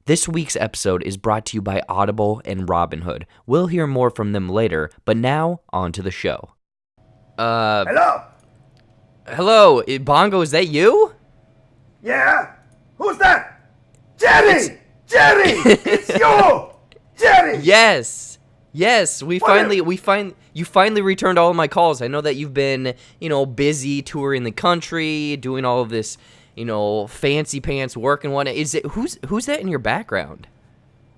This week's episode is brought to you by Audible and Robinhood. We'll hear more from them later, but now, on to the show. Hello? Hello, Bongo, is that you? Yeah? Who's that? Jerry! Jerry! It's you! Jerry! Yes, you finally returned all of my calls. I know that you've been, busy touring the country, doing all of this, fancy pants work and whatnot. Who's that in your background?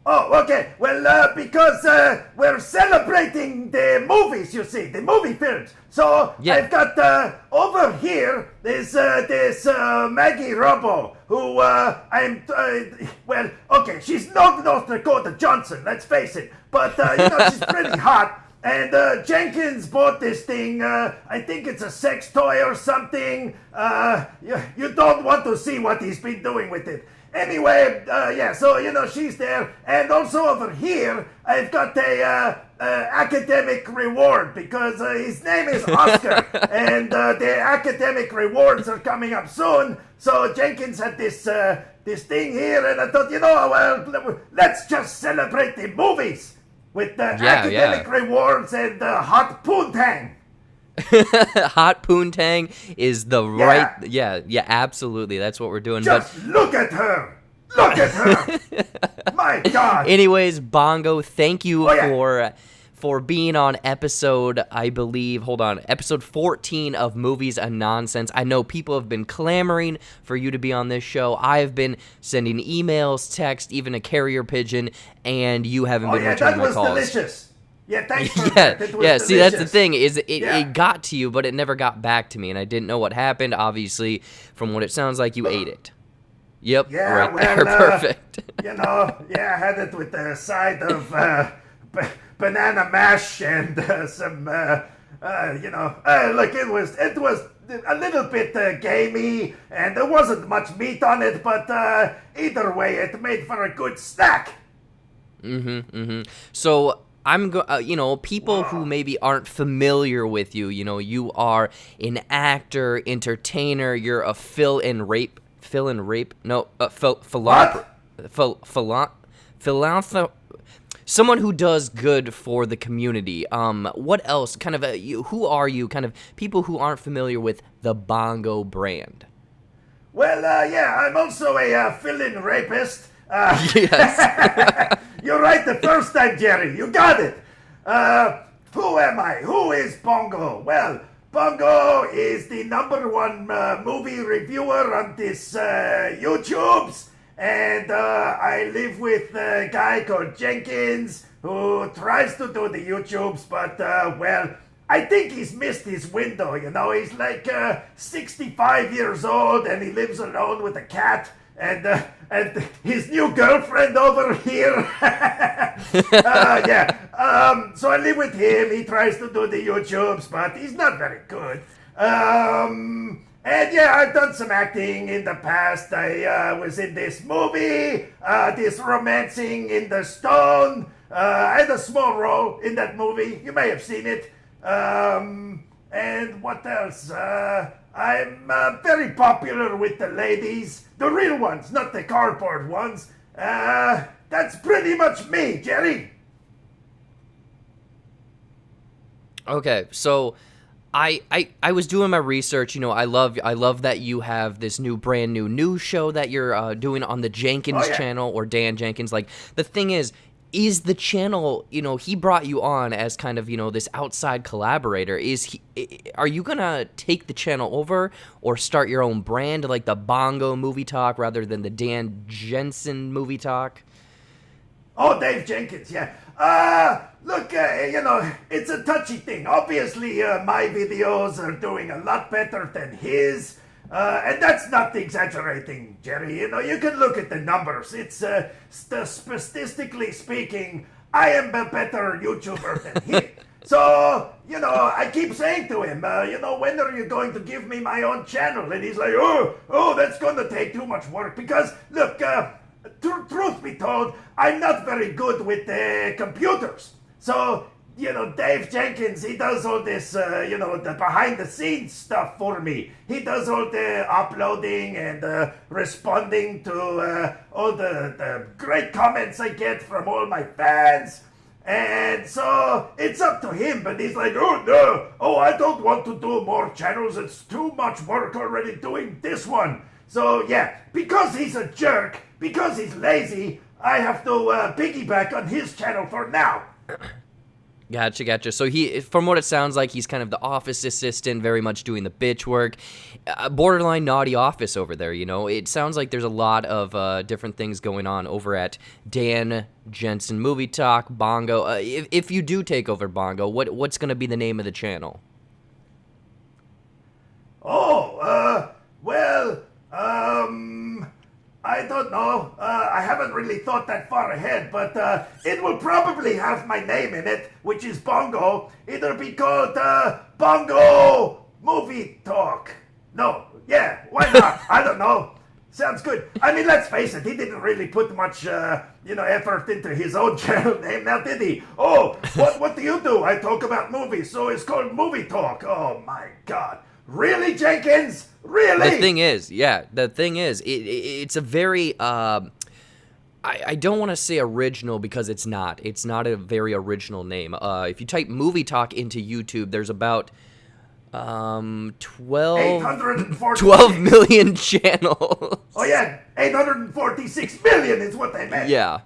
Oh, okay. Well, because we're celebrating the movies, you see, the movie films. So Yeah. I've got over here this Maggie Robbo, who okay, she's not North Dakota Johnson, let's face it, but she's pretty hot. And Jenkins bought this thing. I think it's a sex toy or something. You don't want to see what he's been doing with it. Anyway, so, she's there. And also over here, I've got a academic reward because his name is Oscar. And the academic rewards are coming up soon. So Jenkins had this thing here, and I thought, let's just celebrate the movies with the academic rewards and hot poontang. Hot poontang is the right. Yeah, absolutely. That's what we're doing. Just look at her. Look at her. My God. Anyways, Bongo, thank you for being on episode, I believe, episode 14 of Movies and Nonsense. I know people have been clamoring for you to be on this show. I have been sending emails, text, even a carrier pigeon, and you haven't been returning my calls. That was delicious. Yeah, thanks for that. It was delicious. See, that's the thing, is it got to you, but it never got back to me, and I didn't know what happened. Obviously, from what it sounds like, you ate it. Yep, right there, perfect. I had it with a side of banana mash and some, it was a little bit gamey, and there wasn't much meat on it, but either way, it made for a good snack. So people who maybe aren't familiar with you, you are an actor, entertainer, you're a philanthropist, someone who does good for the community. What else? Kind of, who are you? Kind of people who aren't familiar with the Bongo brand. Well, I'm also a fill-in rapist. Yes. You're right the first time, Jerry. You got it. Who am I? Who is Bongo? Well, Bongo is the #1 movie reviewer on this YouTubes. And I live with a guy called Jenkins who tries to do the YouTubes, but, I think he's missed his window, He's like 65 years old and he lives alone with a cat. And his new girlfriend over here. So I live with him. He tries to do the YouTubes, but he's not very good. I've done some acting in the past. I was in this movie, this Romancing in the Stone. I had a small role in that movie. You may have seen it. And what else? I'm very popular with the ladies. The real ones, not the cardboard ones. That's pretty much me, Jerry. Okay, so I was doing my research. I love that you have this brand new news show that you're doing on the Jenkins channel, or Dan Jenkins. Like, the thing is the channel, he brought you on as kind of, this outside collaborator. Are you gonna take the channel over or start your own brand, like the Bongo Movie Talk rather than the Dan Jensen Movie Talk? Oh, Dave Jenkins, yeah. Look, it's a touchy thing. Obviously, my videos are doing a lot better than his. And that's not exaggerating, Jerry. You can look at the numbers. It's statistically speaking, I am a better YouTuber than him. So, I keep saying to him, when are you going to give me my own channel? And he's like, oh, that's going to take too much work. Because, look, truth be told, I'm not very good with computers. So Dave Jenkins, he does all this, the behind the scenes stuff for me. He does all the uploading and responding to all the great comments I get from all my fans. And so it's up to him, but he's like, oh no, I don't want to do more channels. It's too much work already doing this one. So yeah, because he's a jerk, because he's lazy, I have to piggyback on his channel for now. Gotcha. So from what it sounds like, he's kind of the office assistant, very much doing the bitch work. Borderline naughty office over there, It sounds like there's a lot of different things going on over at Dan Jensen Movie Talk, Bongo. If you do take over Bongo, what's going to be the name of the channel? I don't know. I haven't really thought that far ahead, but it will probably have my name in it, which is Bongo. It'll be called Bongo Movie Talk. No, yeah, why not? I don't know. Sounds good. I mean, let's face it, he didn't really put much, effort into his own channel name now, did he? Oh, what do you do? I talk about movies, so it's called Movie Talk. Oh, my God. Really, Jenkins? Really? The thing is, it's a very, I don't want to say original because it's not. It's not a very original name. If you type Movie Talk into YouTube, there's about 12 million channels. Oh, yeah, 846 million is what they meant. Yeah.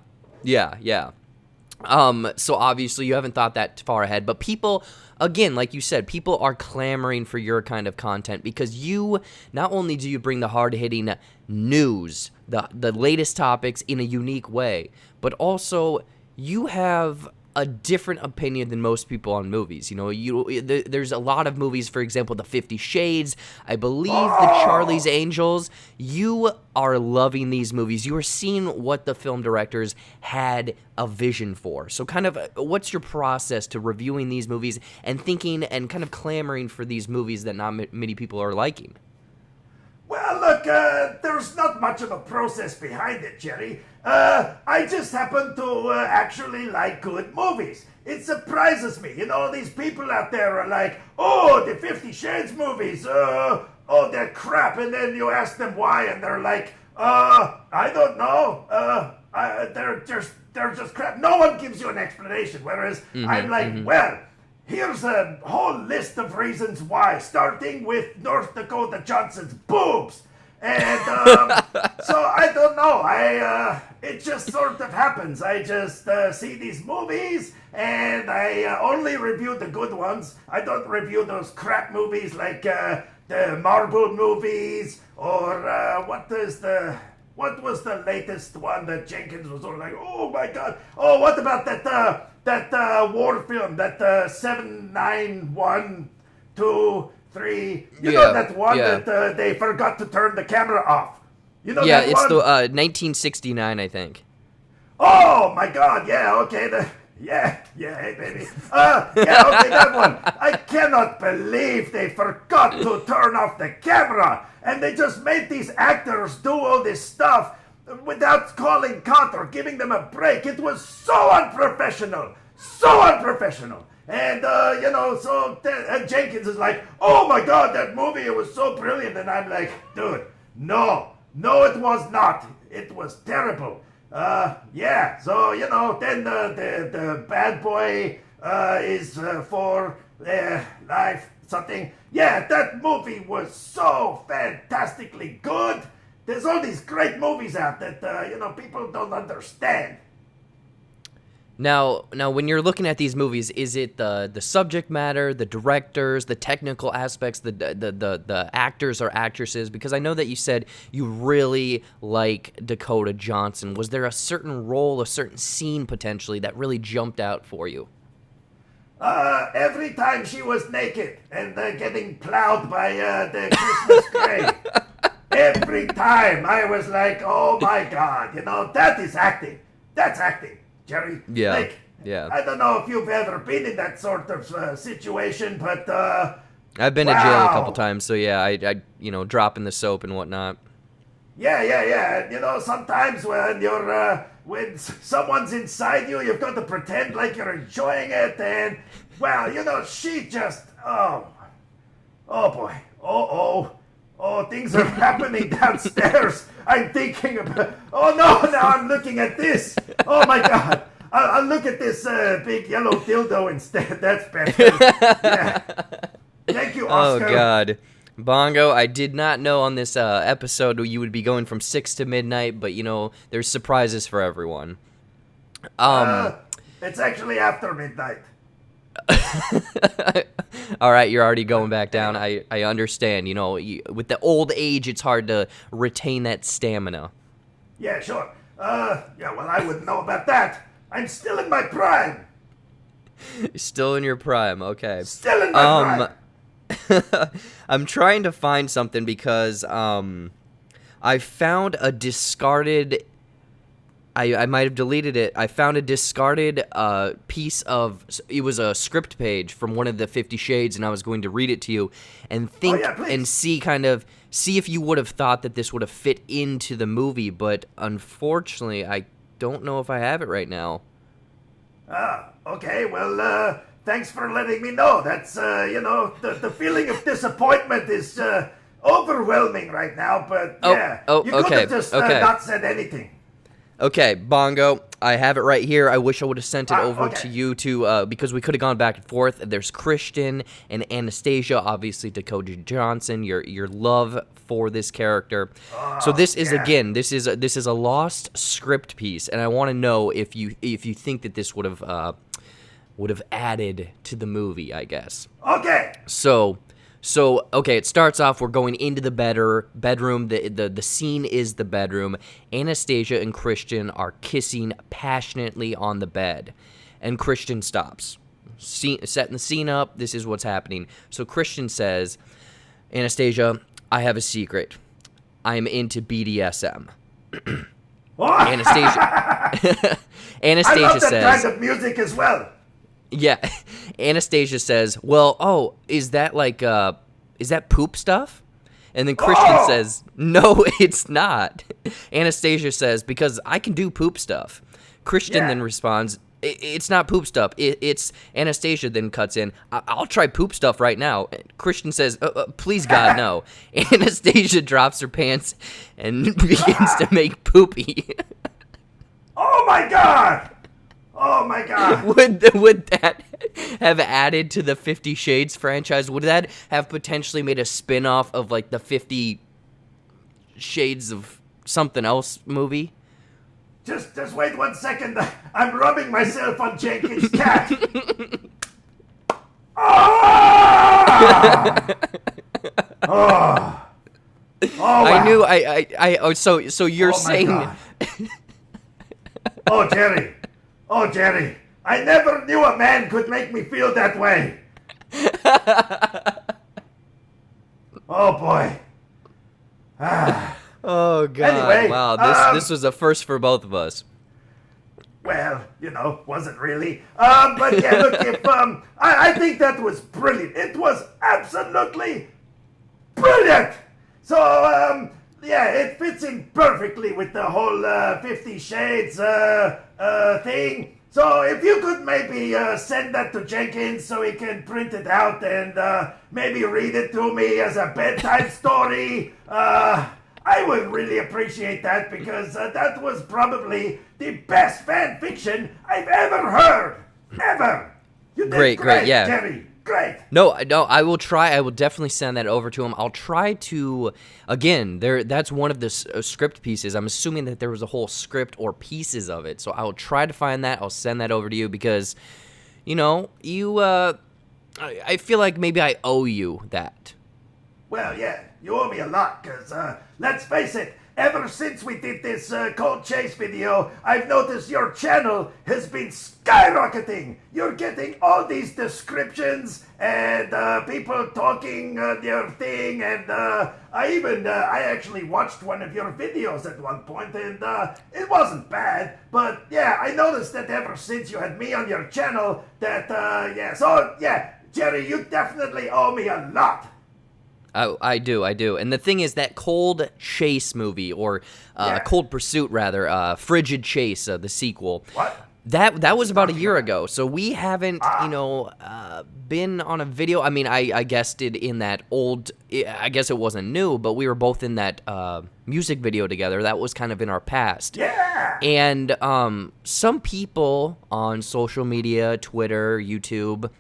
So obviously you haven't thought that far ahead, but people, again, like you said, people are clamoring for your kind of content because you, not only do you bring the hard-hitting news, the latest topics in a unique way, but also you have a different opinion than most people on movies. There's a lot of movies, for example, the 50 Shades, I believe the Charlie's Angels. You are loving these movies. You are seeing what the film directors had a vision for. So kind of what's your process to reviewing these movies and thinking and kind of clamoring for these movies that not many people are liking? Well, look, there's not much of a process behind it, Jerry. I just happen to actually like good movies. It surprises me. These people out there are like, oh, the 50 Shades movies, they're crap. And then you ask them why, and they're like, I don't know. They're just crap. No one gives you an explanation. Whereas I'm like, well, here's a whole list of reasons why, starting with North Dakota Johnson's boobs. And so I don't know. It just sort of happens. I just see these movies, and I only review the good ones. I don't review those crap movies like the Marvel movies, or what was the latest one that Jenkins was sort of like, oh my God. Oh, what about that war film, that 79123? You know that one that they forgot to turn the camera off. You know that one? Yeah, it's the 1969, I think. Oh my God! Yeah, okay. Hey baby. Okay, that one. I cannot believe they forgot to turn off the camera, and they just made these actors do all this stuff without calling cut or giving them a break. It was so unprofessional. And, and Jenkins is like, oh my God, that movie, it was so brilliant. And I'm like, dude, no, it was not. It was terrible. So, then the bad boy is for life, something. Yeah, that movie was so fantastically good. There's all these great movies out that, people don't understand. Now, when you're looking at these movies, is it the subject matter, the directors, the technical aspects, the actors or actresses? Because I know that you said you really like Dakota Johnson. Was there a certain role, a certain scene potentially that really jumped out for you? Every time she was naked and getting plowed by the Christmas gray. Every time I was like, oh my God, that is acting. That's acting. Jerry, yeah. I don't know if you've ever been in that sort of situation, but I've been to jail a couple times, so yeah, I dropping the soap and whatnot. Yeah. Sometimes when when someone's inside you, you've got to pretend like you're enjoying it, and, well, she just, oh boy, oh, things are happening downstairs. I'm thinking about, oh no, now I'm looking at this. Oh my God. I'll look at this big yellow dildo instead. That's better. Yeah. Thank you, Oscar. Oh, God. Bongo, I did not know on this episode you would be going from 6 to midnight, but, there's surprises for everyone. It's actually after midnight. All right, you're already going back down. I understand. With the old age, it's hard to retain that stamina. Yeah, sure. Yeah, well, I wouldn't know about that. I'm still in my prime. Still in your prime, okay. Still in my prime. I'm trying to find something because I found a discarded... I might have deleted it. I found a discarded piece of... It was a script page from one of the 50 Shades, and I was going to read it to you and think and see if you would have thought that this would have fit into the movie, but unfortunately, I don't know if I have it right now. Okay, well, thanks for letting me know. That's, the feeling of disappointment is overwhelming right now, but yeah. You could have just not said anything. Okay, Bongo, I have it right here. I wish I would have sent it over to you because we could have gone back and forth. There's Christian and Anastasia, obviously Dakota Johnson, your love for this character. So this is this is a lost script piece, and I want to know if you think that this would have added to the movie, I guess. Okay. So, okay, it starts off, we're going into the bedroom, the scene is the bedroom. Anastasia and Christian are kissing passionately on the bed, and Christian stops. Setting the scene up, this is what's happening. So Christian says, Anastasia, I have a secret. I'm into BDSM. Anastasia I love that kind of music as well. Yeah, Anastasia says, well, is that poop stuff? And then Christian says, no, it's not. Anastasia says, because I can do poop stuff. Christian then responds, it's not poop stuff. It's Anastasia then cuts in, I'll try poop stuff right now. Christian says, please God, no. Anastasia drops her pants and begins to make poopy. Oh my God! Oh my God! Would that have added to the 50 Shades franchise? Would that have potentially made a spin-off of like the 50 Shades of something else movie? Just wait 1 second. I'm rubbing myself on Jenkins' cat. Wow. I knew so you're saying Oh, Jerry, I never knew a man could make me feel that way. Oh, boy. Oh, God. Anyway, wow, this was a first for both of us. Well, wasn't really. But yeah, look, I think that was brilliant. It was absolutely brilliant. So, yeah, it fits in perfectly with the whole 50 Shades thing. So if you could maybe send that to Jenkins so he can print it out and maybe read it to me as a bedtime story, I would really appreciate that because that was probably the best fan fiction I've ever heard. Ever. You did great, yeah. Jerry. Great. No, I will try. I will definitely send that over to him. I'll try to, again, that's one of the script pieces. I'm assuming that there was a whole script or pieces of it. So I will try to find that. I'll send that over to you because, I feel like maybe I owe you that. Well, yeah, you owe me a lot because, let's face it, ever since we did this Cold Chase video, I've noticed your channel has been skyrocketing. You're getting all these descriptions and people talking their thing, and I actually watched one of your videos at one point, and it wasn't bad. But yeah, I noticed that ever since you had me on your channel, that Jerry, you definitely owe me a lot. I do. And the thing is that Cold Chase movie, or Yeah. Cold Pursuit rather, Frigid Chase, the sequel. What? That was about a year ago, so we haven't, been on a video. I mean, I guessed it in that old. I guess it wasn't new, but we were both in that music video together. That was kind of in our past. Yeah. And some people on social media, Twitter, YouTube,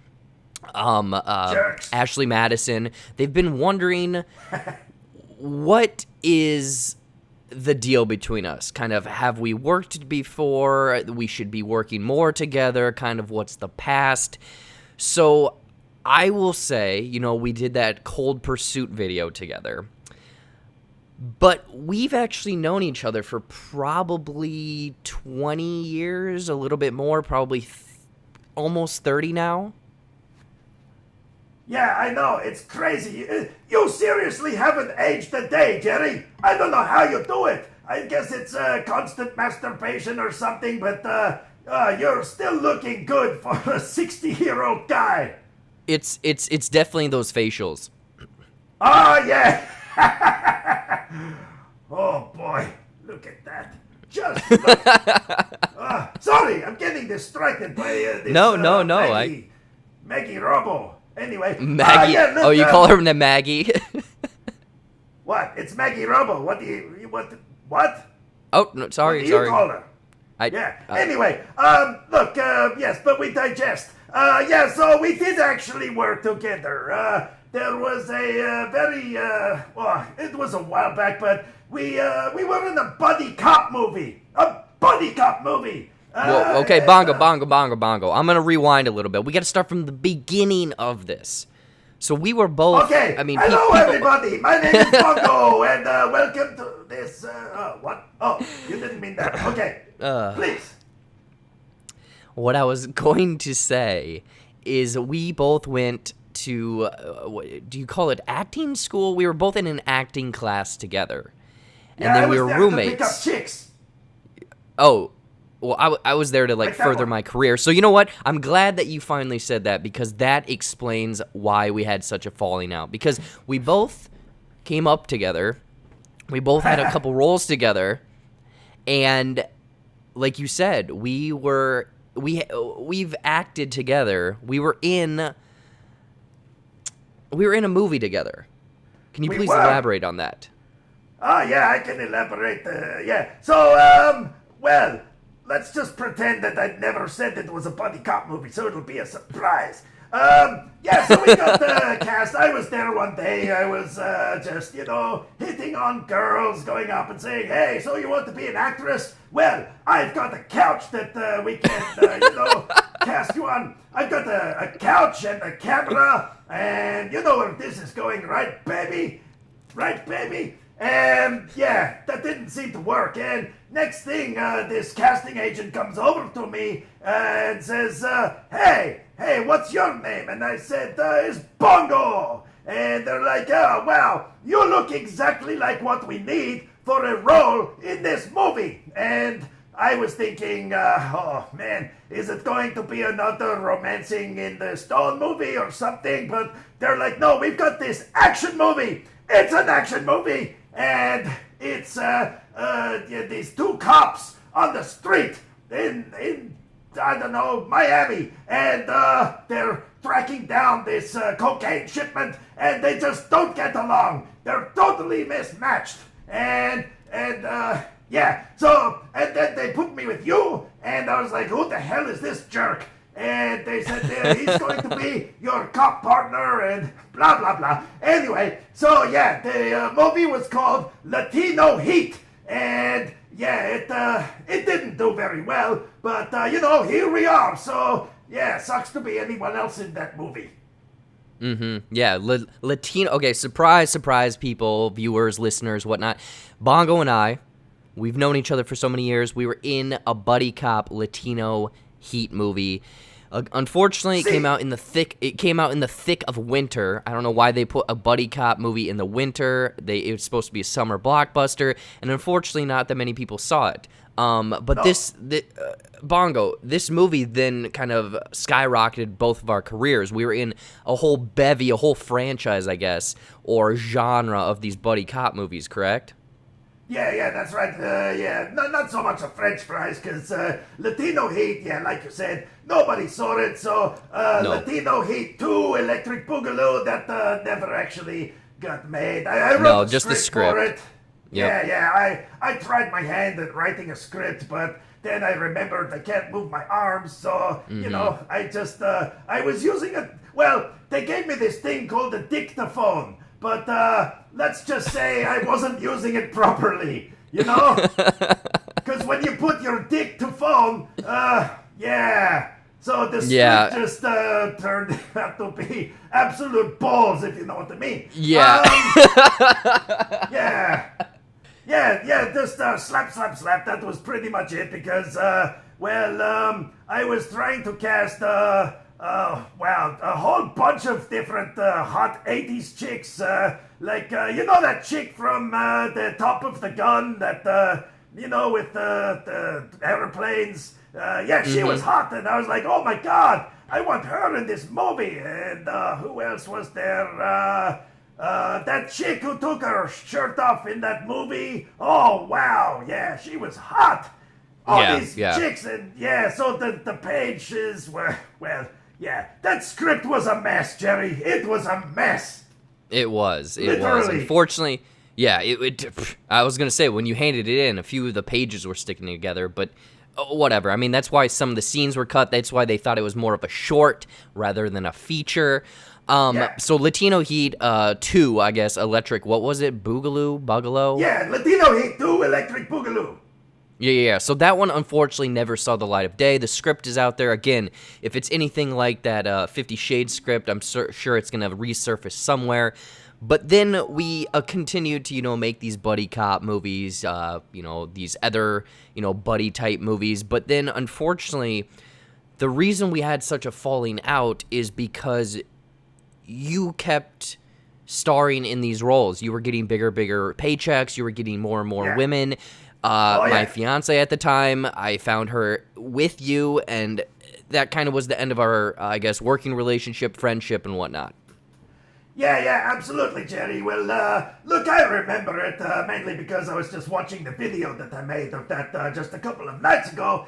Jerks. Ashley Madison, they've been wondering what is the deal between us. Kind of, have we worked before? We should be working more together. Kind of, what's the past? So I will say, we did that Cold Pursuit video together. But we've actually known each other for probably 20 years, a little bit more, probably almost 30 now. Yeah, I know. It's crazy. You seriously haven't aged a day, Jerry. I don't know how you do it. I guess it's constant masturbation or something, but you're still looking good for a 60-year-old guy. It's definitely those facials. Oh, yeah. Oh, boy. Look at that. Just look. Sorry, I'm getting distracted by this. No. Maggie Robo. Anyway. Maggie. Yeah, look, you call her Maggie? What? It's Maggie Robo. What do you what? Oh, no, sorry. What do you call her? Yeah. Anyway, look, yes, but we digest. Yeah, so we did actually work together. There was a very, well, it was a while back, but we were in a buddy cop movie. A buddy cop movie. Whoa, okay, Bongo. I'm going to rewind a little bit. We got to start from the beginning of this. So we were both, Okay, I mean, hello everybody, my name is Bongo, and welcome to this, what? Oh, you didn't mean that. Okay, please. What I was going to say is we both went to, do you call it acting school? We were both in an acting class together. And Yeah, then we I were was there roommates. to pick up chicks. Oh, well, I was there to, like, Like that further one. my career. So, you know what? I'm glad that you finally said that, because that explains why we had such a falling out. Because we both came up together. We both had a couple roles together. And like you said, we've acted together. We were in a movie together. Can you We please were. elaborate on that? Oh, yeah, I can elaborate. Yeah. So, well, let's just pretend that I never said it was a buddy cop movie, so it'll be a surprise. Yeah, so we got the cast. I was there one day. I was just, hitting on girls, going up and saying, hey, so you want to be an actress? Well, I've got a couch that we can, cast you on. I've got a couch and a camera, and you know where this is going, right, baby? Right, baby? And yeah, that didn't seem to work. And next thing, this casting agent comes over to me and says, hey, what's your name? And I said, it's Bongo. And they're like, oh, well, you look exactly like what we need for a role in this movie. And I was thinking, oh man, is it going to be another Romancing in the Stone movie or something? But they're like, no, we've got this action movie. It's an action movie. And it's these two cops on the street in I don't know, Miami, and they're tracking down this cocaine shipment, and they just don't get along. They're totally mismatched, and yeah. So and then they put me with you, and I was like, who the hell is this jerk? And they said he's going to be your cop partner and blah, blah, blah. Anyway, so yeah, the movie was called Latino Heat. And yeah, it didn't do very well. But, here we are. So yeah, sucks to be anyone else in that movie. Mm-hmm. Yeah, Latino. Okay, surprise, people, viewers, listeners, whatnot. Bongo and I, we've known each other for so many years. We were in a buddy cop Latino Heat movie. Unfortunately, it came out in the thick of winter. I don't know why they put a buddy cop movie in the winter. It was supposed to be a summer blockbuster, and unfortunately, not that many people saw it. But No. Bongo, this movie then kind of skyrocketed both of our careers. We were in a whole bevy, a whole franchise, I guess, or genre of these buddy cop movies, correct? Yeah, that's right. Yeah, not so much a French fries, because Latino Heat, yeah, like you said, nobody saw it. So No. Latino Heat 2, Electric Boogaloo, that never actually got made. I wrote No, the just the script for script. it. Yep. Yeah, I tried my hand at writing a script, but then I remembered I can't move my arms, so, you know, I just, I was using it. Well, they gave me this thing called a dictaphone, but let's just say I wasn't using it properly, you know? Because when you put your dick to phone, yeah. So the script just turned out to be absolute balls, if you know what I mean. Yeah. Yeah, just slap. That was pretty much it because, I was trying to cast, a whole bunch of different hot 80s chicks. You know that chick from the Top of the Gun that, with the airplanes? She was hot, and I was like, oh my God, I want her in this movie. And who else was there? That chick who took her shirt off in that movie. Oh, wow. Yeah, she was hot. All these chicks. And so the pages were, that script was a mess, Jerry. It was a mess. It was. Literally. Unfortunately, I was going to say, when you handed it in, a few of the pages were sticking together, but whatever. I mean, that's why some of the scenes were cut. That's why they thought it was more of a short rather than a feature. So Latino Heat 2, I guess, Electric, what was it? Boogaloo? Yeah, Latino Heat 2, Electric Boogaloo. Yeah. So that one, unfortunately, never saw the light of day. The script is out there. Again, if it's anything like that 50 Shades script, I'm sure it's going to resurface somewhere. But then we continued to, make these buddy cop movies, these other, buddy-type movies. But then, unfortunately, the reason we had such a falling out is because you kept starring in these roles. You were getting bigger paychecks. You were getting more and more women. My fiance at the time, I found her with you, and that kind of was the end of our, working relationship, friendship, and whatnot. Yeah, absolutely, Jerry. Well, look, I remember it mainly because I was just watching the video that I made of that just a couple of nights ago.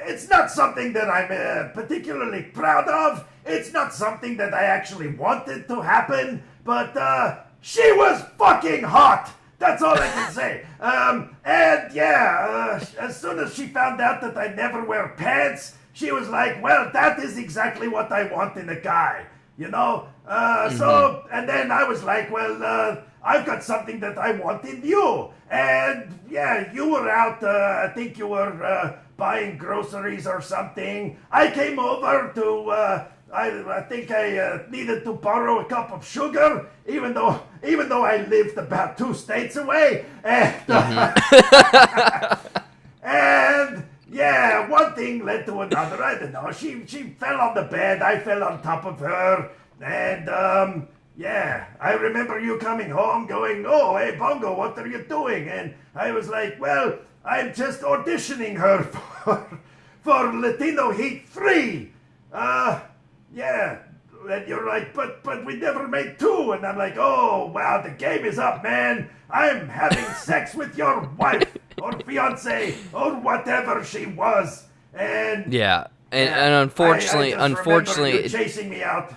It's not something that I'm particularly proud of. It's not something that I actually wanted to happen, but she was fucking hot. That's all I can say. As soon as she found out that I never wear pants, she was like, well, that is exactly what I want in a guy, So, and then I was like, well, I've got something that I want in you. And you were out, I think you were buying groceries or something. I came over to, I think I needed to borrow a cup of sugar, even though I lived about 2 states away. And, and one thing led to another. I don't know. She fell on the bed. I fell on top of her. And, I remember you coming home going, oh, hey, Bongo, what are you doing? And I was like, well, I'm just auditioning her for Latino Heat 3. And you're like, but we never made 2. And I'm like, oh, wow, the game is up, man. I'm having sex with your wife or fiance or whatever she was. And and unfortunately, I just remember you chasing me out.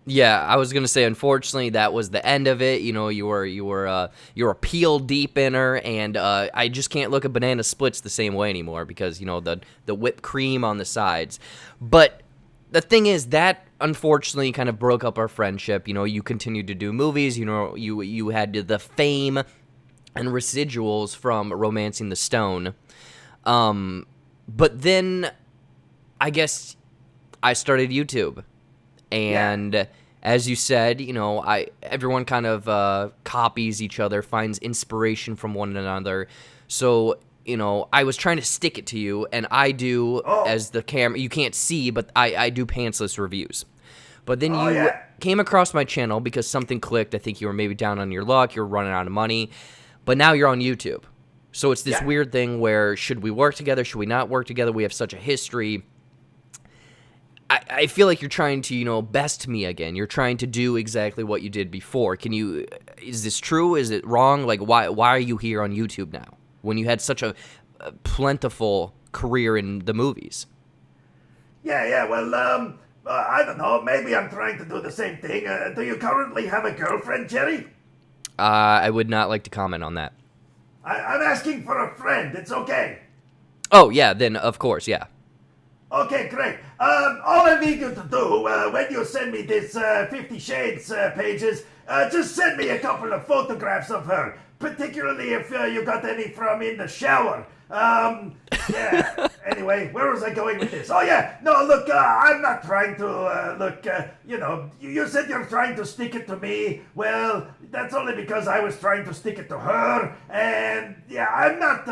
Yeah, I was gonna say, unfortunately, that was the end of it. You were peel deep in her, and I just can't look at banana splits the same way anymore because the whipped cream on the sides. But the thing is that unfortunately kind of broke up our friendship. You continued to do movies. You had the fame and residuals from Romancing the Stone. But then I guess I started YouTube. And as you said, everyone kind of copies each other, finds inspiration from one another. So, I was trying to stick it to you, and I do, as the camera, you can't see, but I do pantsless reviews. But then came across my channel because something clicked. I think you were maybe down on your luck. You were running out of money. but now you're on YouTube. So it's this Yeah. weird thing where should we work together? Should we not work together? We have such a history. I feel like you're trying to, best me again. You're trying to do exactly what you did before. Is this true? Is it wrong? Like, why are you here on YouTube now when you had such a plentiful career in the movies? Yeah, well, I don't know. Maybe I'm trying to do the same thing. Do you currently have a girlfriend, Jerry? I would not like to comment on that. I'm asking for a friend. It's okay. Oh, yeah, then of course, yeah. Okay, great. All I need you to do when you send me this 50 Shades pages, just send me a couple of photographs of her, particularly if you got any from in the shower. Yeah. Anyway, where was I going with this? Oh, yeah. No, look, I'm not trying to, you said you're trying to stick it to me. Well, that's only because I was trying to stick it to her. And, yeah, I'm not,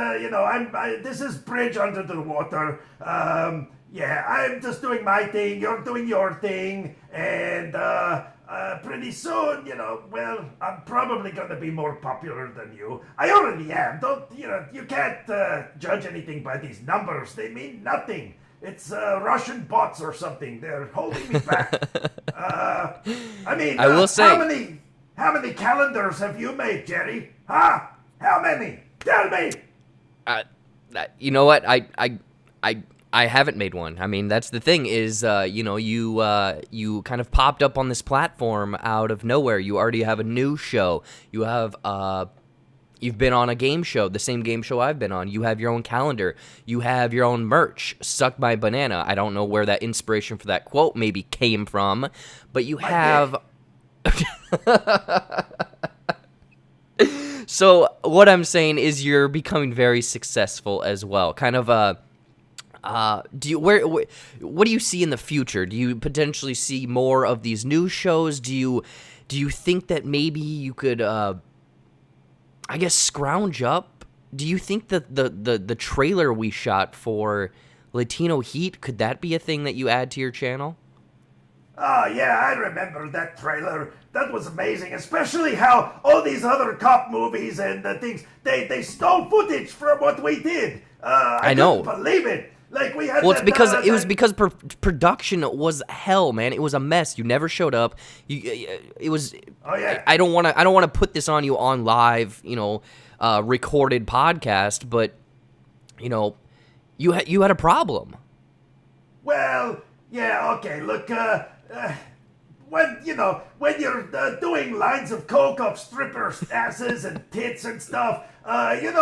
this is bridge under the water. Yeah, I'm just doing my thing, you're doing your thing, and pretty soon, I'm probably gonna be more popular than you. I already am. You can't judge anything by these numbers. They mean nothing. It's Russian bots or something. They're holding me back. I will say, how many calendars have you made, Jerry? Huh? How many? Tell me. You know what? I haven't made one. I mean, that's the thing is, you kind of popped up on this platform out of nowhere. You already have a new show. You have, you've been on a game show, the same game show I've been on. You have your own calendar. You have your own merch. Suck my banana. I don't know where that inspiration for that quote maybe came from, but you have. So what I'm saying is you're becoming very successful as well. Kind of what do you see in the future? Do you potentially see more of these news shows? Do you think that maybe you could, scrounge up? Do you think that the trailer we shot for Latino Heat, could that be a thing that you add to your channel? Oh, yeah, I remember that trailer. That was amazing, especially how all these other cop movies and things, they stole footage from what we did. I know. Couldn't believe it. Like we had. Well, it's because production was hell, man. It was a mess. You never showed up. It was. Oh yeah. I don't want to put this on you on live, recorded podcast, but you had a problem. Well, yeah, okay. Look, when you're doing lines of coke off strippers' asses and tits and stuff, you're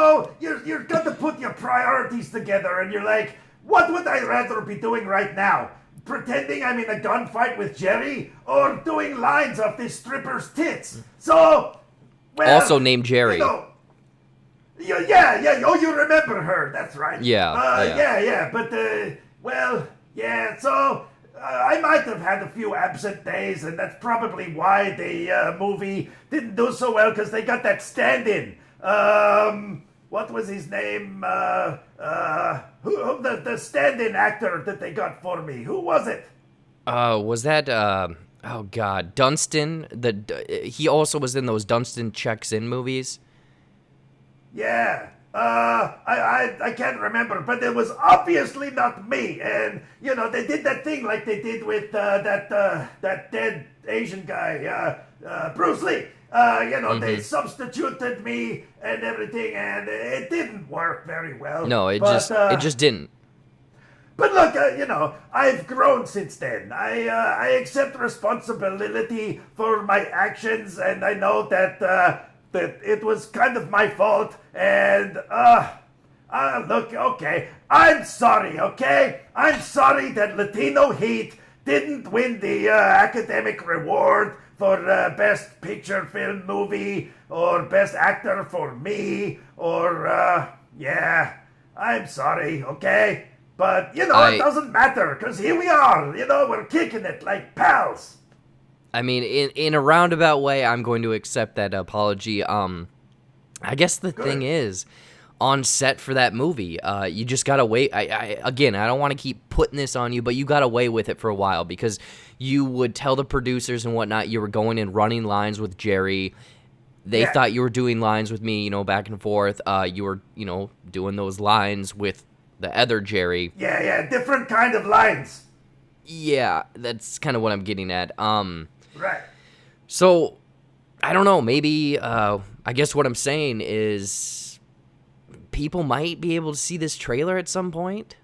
gonna put your priorities together, and you're like, what would I rather be doing right now? Pretending I'm in a gunfight with Jerry, or doing lines of this stripper's tits? So, well, also named Jerry. Yeah. Oh, you remember her? That's right. Yeah. Yeah. But yeah. So I might have had a few absent days, and that's probably why the movie didn't do so well, because they got that stand-in. What was his name? Who the stand-in actor that they got for me? Who was it? Was that oh God, Dunstan? He also was in those Dunstan Checks In movies. Yeah. I can't remember, but it was obviously not me. And they did that thing like they did with that dead Asian guy, Bruce Lee. They substituted me and everything, and it didn't work very well. No, it just didn't. But look, I've grown since then. I accept responsibility for my actions, and I know that it was kind of my fault. And look, okay, I'm sorry. Okay, I'm sorry that Latino Heat didn't win the academic reward for Best Picture Film Movie, or Best Actor for me, or, yeah, I'm sorry, okay? But, it doesn't matter, because here we are, we're kicking it like pals. I mean, in a roundabout way, I'm going to accept that apology. I guess the thing is, on set for that movie, you just gotta wait. I don't want to keep putting this on you, but you got away with it for a while, because you would tell the producers and whatnot you were going and running lines with Jerry. They Yeah. thought you were doing lines with me, back and forth. You were, doing those lines with the other Jerry. Yeah, different kind of lines. Yeah, that's kind of what I'm getting at. Right. So, I don't know. Maybe, I guess what I'm saying is people might be able to see this trailer at some point.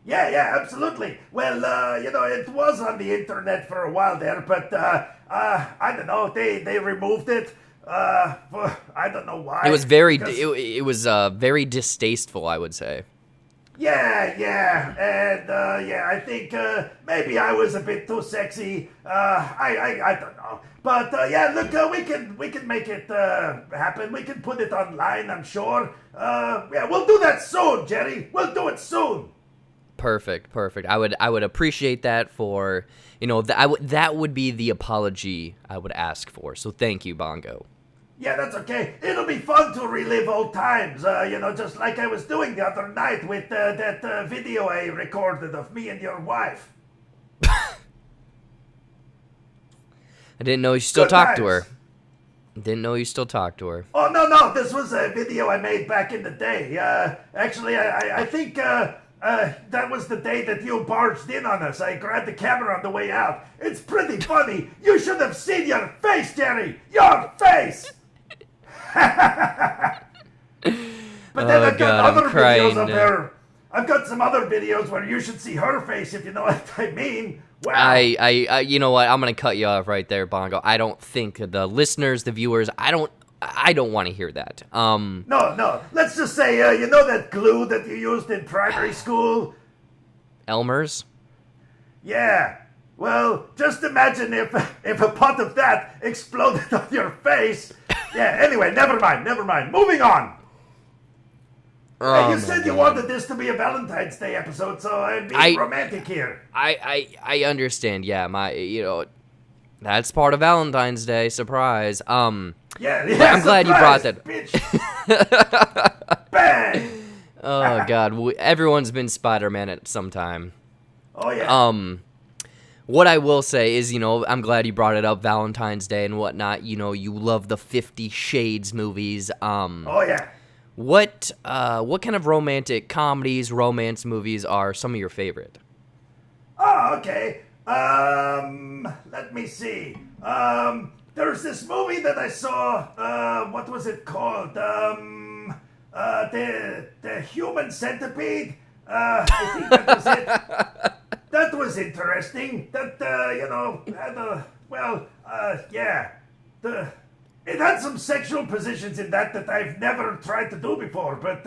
Yeah, absolutely. Well, it was on the internet for a while there, but I don't know. They removed it. I don't know why. It was very, because- it was very distasteful, I would say. Yeah, and I think maybe I was a bit too sexy. I don't know, but look, we can make it happen. We can put it online, I'm sure. We'll do that soon, Jerry. We'll do it soon. Perfect. I would appreciate that for, that would be the apology I would ask for. So thank you, Bongo. Yeah, that's okay. It'll be fun to relive old times, just like I was doing the other night with that video I recorded of me and your wife. I didn't know you still Good talked to times. her. Didn't know you still talked to her. Oh, no, this was a video I made back in the day. Actually, I think that was the day that you barged in on us. I grabbed the camera on the way out. It's pretty funny. You should have seen your face, Jerry. Your face! But then I've got God, I'm other crying videos of now. her. I've got some other videos where you should see her face, if you know what I mean. Wow. I you know what? I'm gonna cut you off right there, Bongo. I don't think the listeners, the viewers, I don't want to hear that. No. Let's just say, that glue that you used in primary school? Elmer's. Yeah. Well, just imagine if a pot of that exploded on your face. Yeah, anyway, never mind. Moving on. Oh, You my said you God. wanted this to be a Valentine's Day episode, so I'm being romantic here. I understand. Yeah, that's part of Valentine's Day. Surprise. Yeah, I'm glad you brought surprise, that. Bitch. Bang. Oh God, everyone's been Spider-Man at some time. Oh yeah. What I will say is, I'm glad you brought it up, Valentine's Day and whatnot. You love the 50 Shades movies. Oh yeah. What kind of romantic comedies, romance movies are some of your favorite? Oh, okay. Let me see. There's this movie that I saw. What was it called? The Human Centipede. I think that was it. That was interesting. That it had some sexual positions in that I've never tried to do before. But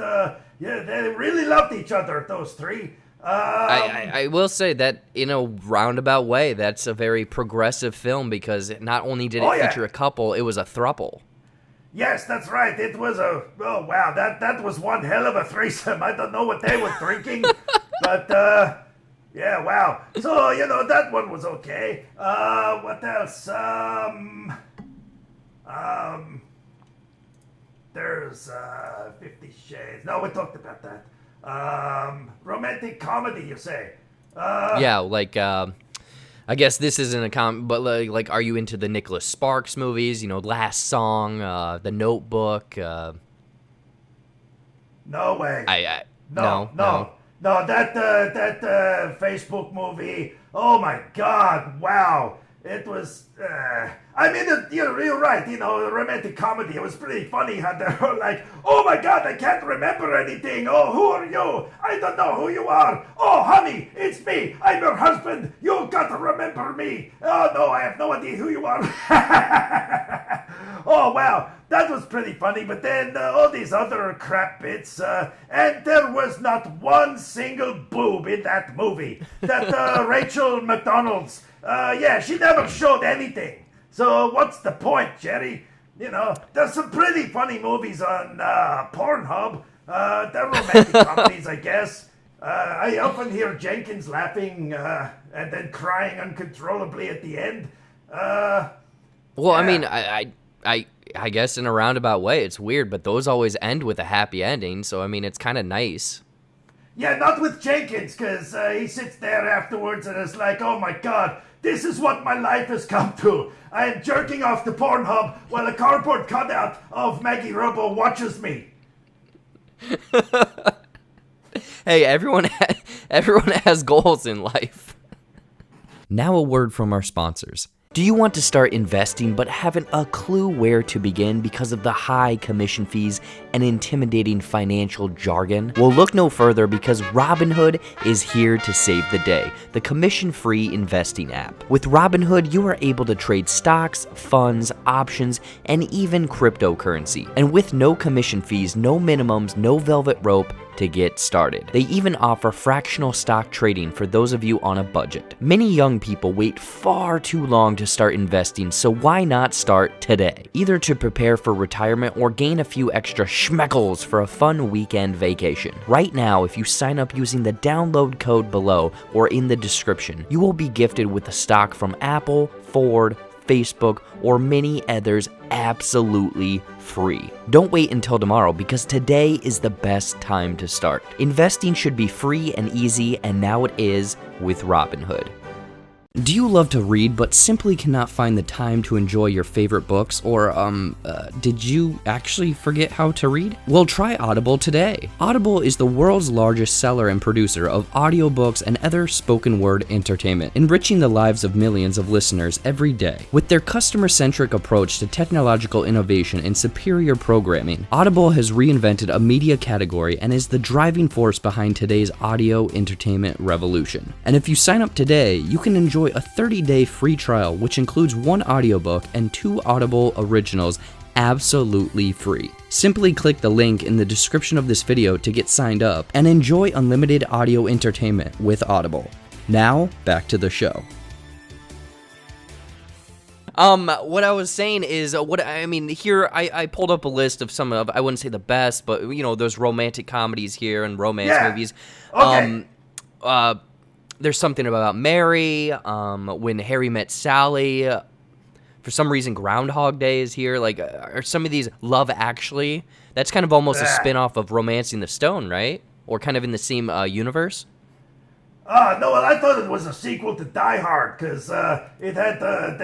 they really loved each other. Those three. I will say that in a roundabout way, that's a very progressive film because not only did it feature a couple, it was a throuple. Yes, that's right. It was that was one hell of a threesome. I don't know what they were drinking, but yeah, wow. So that one was okay. What else? There's 50 Shades. No, we talked about that. Romantic comedy, you say? Yeah, like I guess this isn't a but like, are you into the Nicholas Sparks movies? Last Song, The Notebook. No way. No. That Facebook movie. Oh my God! Wow, it was. You're right. Romantic comedy. It was pretty funny how they were like, "Oh my God, I can't remember anything. Oh, who are you? I don't know who you are. Oh, honey, it's me. I'm your husband. You've got to remember me. Oh no, I have no idea who you are." Oh wow, that was pretty funny. But then all these other crap bits, and there was not one single boob in that movie. That Rachel McDonald's, she never showed anything. So what's the point, Jerry? There's some pretty funny movies on Pornhub. They're romantic comedies, I guess. I often hear Jenkins laughing and then crying uncontrollably at the end. Well, I mean, I guess in a roundabout way, it's weird, but those always end with a happy ending. So I mean, it's kind of nice. Yeah, not with Jenkins, because he sits there afterwards and is like, "Oh my God, This is what my life has come to. I am jerking off to Pornhub while a cardboard cutout of Maggie Robo watches me. Hey, everyone has goals in life. Now a word from our sponsors. Do you want to start investing but haven't a clue where to begin because of the high commission fees and intimidating financial jargon? Well, look no further because Robinhood is here to save the day, the commission-free investing app. With Robinhood, you are able to trade stocks, funds, options, and even cryptocurrency. And with no commission fees, no minimums, no velvet rope, to get started. They even offer fractional stock trading for those of you on a budget. Many young people wait far too long to start investing, so why not start today? Either to prepare for retirement or gain a few extra schmeckles for a fun weekend vacation. Right now, if you sign up using the download code below or in the description, you will be gifted with a stock from Apple, Ford, Facebook, or many others absolutely free. Don't wait until tomorrow because today is the best time to start. Investing should be free and easy, and now it is with Robinhood. Do you love to read but simply cannot find the time to enjoy your favorite books? Or, did you actually forget how to read? Well, try Audible today. Audible is the world's largest seller and producer of audiobooks and other spoken word entertainment, enriching the lives of millions of listeners every day. With their customer-centric approach to technological innovation and superior programming, Audible has reinvented a media category and is the driving force behind today's audio entertainment revolution. And if you sign up today, you can enjoy a 30-day free trial, which includes 1 audiobook and 2 Audible originals absolutely free. Simply click the link in the description of this video to get signed up and enjoy unlimited audio entertainment with Audible. Now, back to the show. What I was saying is, here I pulled up a list of some of, I wouldn't say the best, but, there's romantic comedies here and romance movies. Okay. There's something about Mary, When Harry Met Sally. For some reason, Groundhog Day is here. Are some of these Love Actually? That's kind of almost a spin-off of Romancing the Stone, right? Or kind of in the same universe? No, well, I thought it was a sequel to Die Hard, because it had the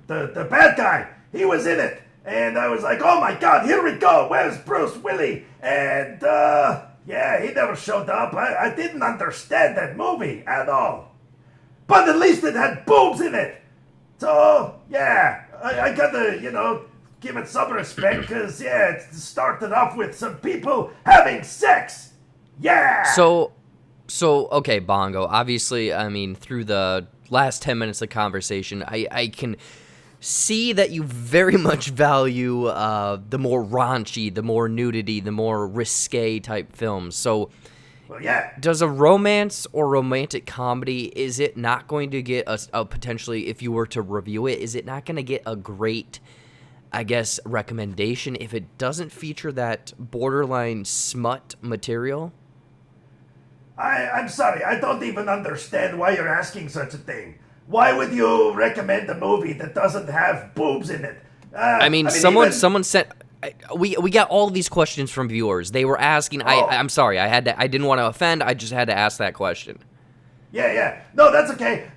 the bad guy. He was in it. And I was like, oh my God, here we go. Where's Bruce Willis? And, he never showed up. I didn't understand that movie at all. But at least it had boobs in it. So, I gotta, give it some respect because, it started off with some people having sex. Yeah! So, okay, Bongo, obviously, through the last 10 minutes of conversation, I can see that you very much value the more raunchy, the more nudity, the more risque type films. So, does a romance or romantic comedy, is it not going to get a potentially, if you were to review it, is it not going to get a great, I guess, recommendation if it doesn't feature that borderline smut material? I'm sorry, I don't even understand why you're asking such a thing. Why would you recommend a movie that doesn't have boobs in it? Someone sent. We got all these questions from viewers. They were asking. I'm sorry. I didn't want to offend. I just had to ask that question. Yeah. No, that's okay.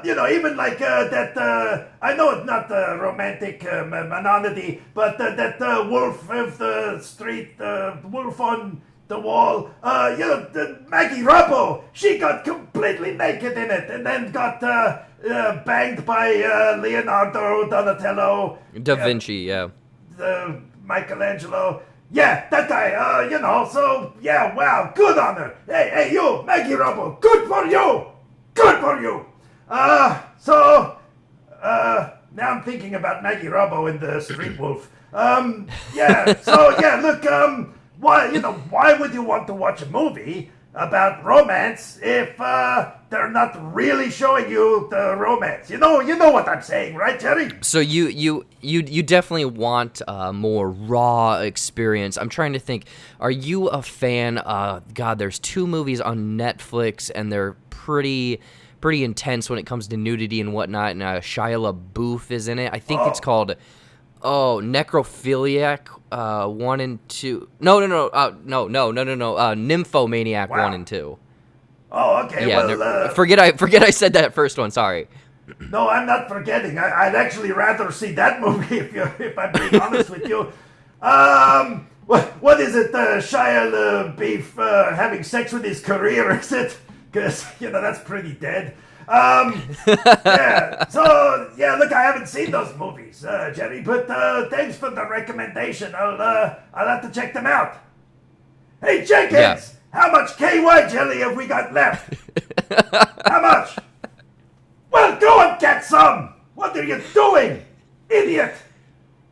Even like that. I know it's not romantic monody, but that wolf of the street, wolf on the wall. Maggie Robo. She got completely naked in it, and then got banged by Leonardo, Donatello, Da Vinci, Michelangelo. Yeah, that guy. So wow, good on her. Hey, you, Maggie Robo, good for you. Now I'm thinking about Maggie Robo in the Street Wolf. Look, why would you want to watch a movie about romance if they're not really showing you the romance? You know what I'm saying, right, Jerry? So you definitely want a more raw experience. I'm trying to think. Are you a fan of, God, there's 2 movies on Netflix, and they're pretty intense when it comes to nudity and whatnot, and Shia LaBeouf is in it. I think it's called Necrophiliac 1 and 2. No. Nymphomaniac 1 and 2. Oh, okay. Yeah, Well, forget I said that first one. Sorry. no, I'm not forgetting. I'd actually rather see that movie if I'm being honest with you. What is it? Shia LaBeouf having sex with his career? Is it? Because that's pretty dead. Yeah. So yeah, look, I haven't seen those movies, Jerry. But thanks for the recommendation. I'll have to check them out. Hey, Jenkins, Yeah. how much KY jelly have we got left? How much? Well, go and get some! What are you doing? Idiot!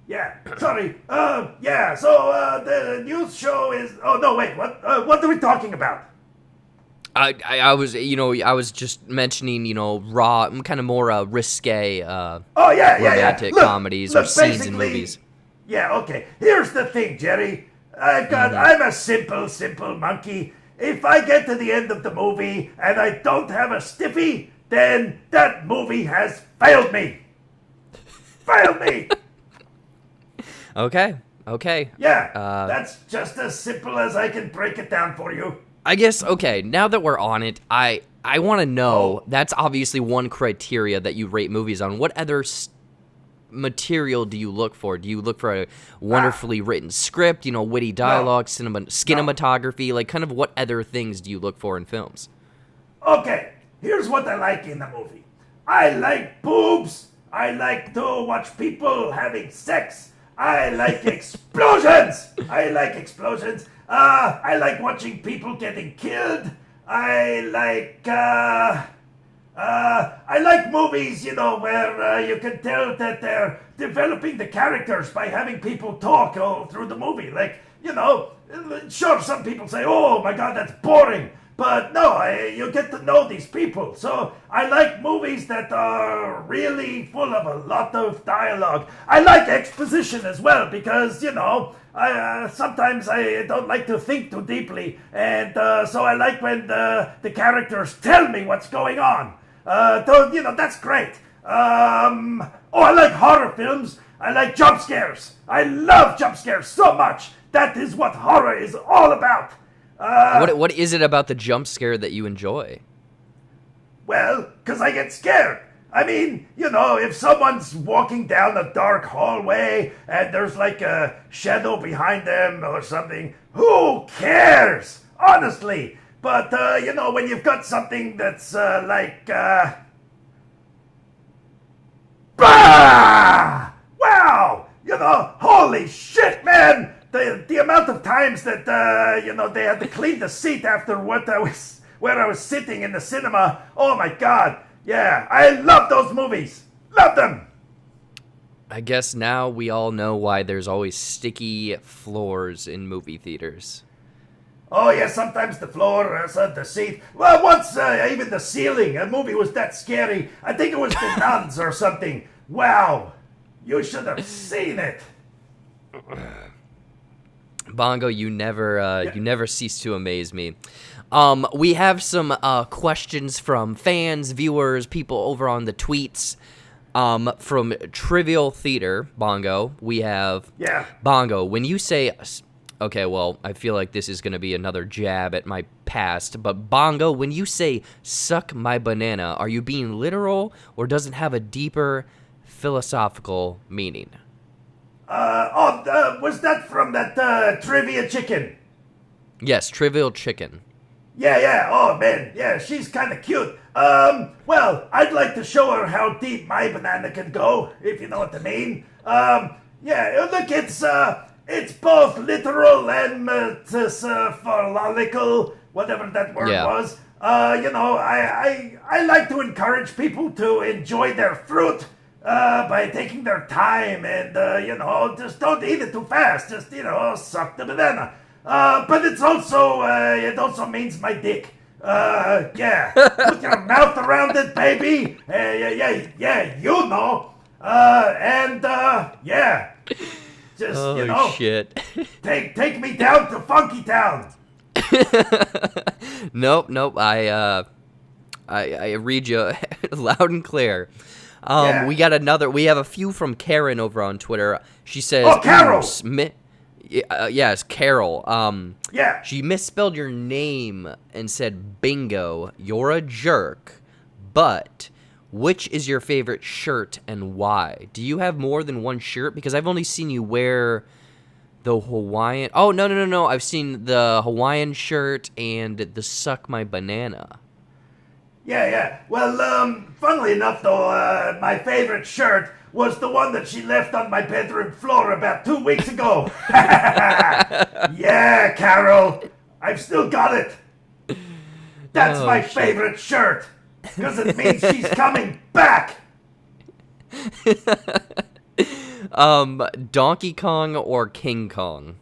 Yeah, sorry. Yeah, so, the news show is... Oh, no, wait, what are we talking about? I was just mentioning, raw, kind of more risque romantic Look, comedies or scenes in basically- movies. Yeah, okay. Here's the thing, Jerry. I'm a simple monkey. If I get to the end of the movie and I don't have a stiffy, then that movie has failed me. Failed me. Okay. Yeah, that's just as simple as I can break it down for you. I guess, okay, now that we're on it, I want to know, Oh. that's obviously one criteria that you rate movies on. What other material do you look for? Do you look for a wonderfully written script, witty dialogue, cinematography? Like, kind of what other things do you look for in films? Okay, here's what I like in the movie. I like boobs. I like to watch people having sex. I like explosions. I like watching people getting killed. I like movies, where you can tell that they're developing the characters by having people talk all through the movie. Like, sure, some people say, oh my God, that's boring. But no, you get to know these people. So I like movies that are really full of a lot of dialogue. I like exposition as well because, sometimes I don't like to think too deeply. And so I like when the characters tell me what's going on. That's great. I like horror films. I like jump scares. I love jump scares so much. That is what horror is all about. What is it about the jump scare that you enjoy? Well, because I get scared. I mean, if someone's walking down a dark hallway and there's like a shadow behind them or something, who cares? Honestly. But, when you've got something that's bah! Wow! Holy shit, man! The amount of times that, they had to clean the seat after where I was sitting in the cinema. Oh my God. Yeah, I love those movies. Love them. I guess now we all know why there's always sticky floors in movie theaters. Oh yeah, sometimes the floor, the seat. Well, once even the ceiling. A movie was that scary. I think it was The Nuns or something. Wow. You should have seen it. Bongo, you never cease to amaze me. We have some questions from fans, viewers, people over on the tweets. From Trivial Theater, Bongo, we have... Yeah. Bongo, when you say... Okay, well, I feel like this is going to be another jab at my past, but Bongo, when you say, suck my banana, are you being literal, or does it have a deeper philosophical meaning? Was that from that Trivia Chicken? Yes, Trivial Chicken. Yeah, oh man, yeah, she's kind of cute. Well, I'd like to show her how deep my banana can go, if you know what I mean. Yeah, look, it's both literal and metaphorical, whatever that word was. I like to encourage people to enjoy their fruit by taking their time and, just don't eat it too fast. Just, suck the banana. But it also means my dick. Yeah. Put your mouth around it, baby. Yeah, yeah. Just, shit. take me down to Funky Town. Nope. I read you loud and clear. Yeah. We have a few from Karen over on Twitter. She says, Oh, Carol! Yes, Carol. Yeah. She misspelled your name and said bingo. You're a jerk. But which is your favorite shirt and why? Do you have more than one shirt? Because I've only seen you wear the Hawaiian. Oh, no. I've seen the Hawaiian shirt and the Suck My Banana. Yeah. Well, funnily enough, though, my favorite shirt was the one that she left on my bedroom floor about 2 weeks ago. Yeah, Carol, I've still got it. That's my favorite shirt, because it means she's coming back. Donkey Kong or King Kong?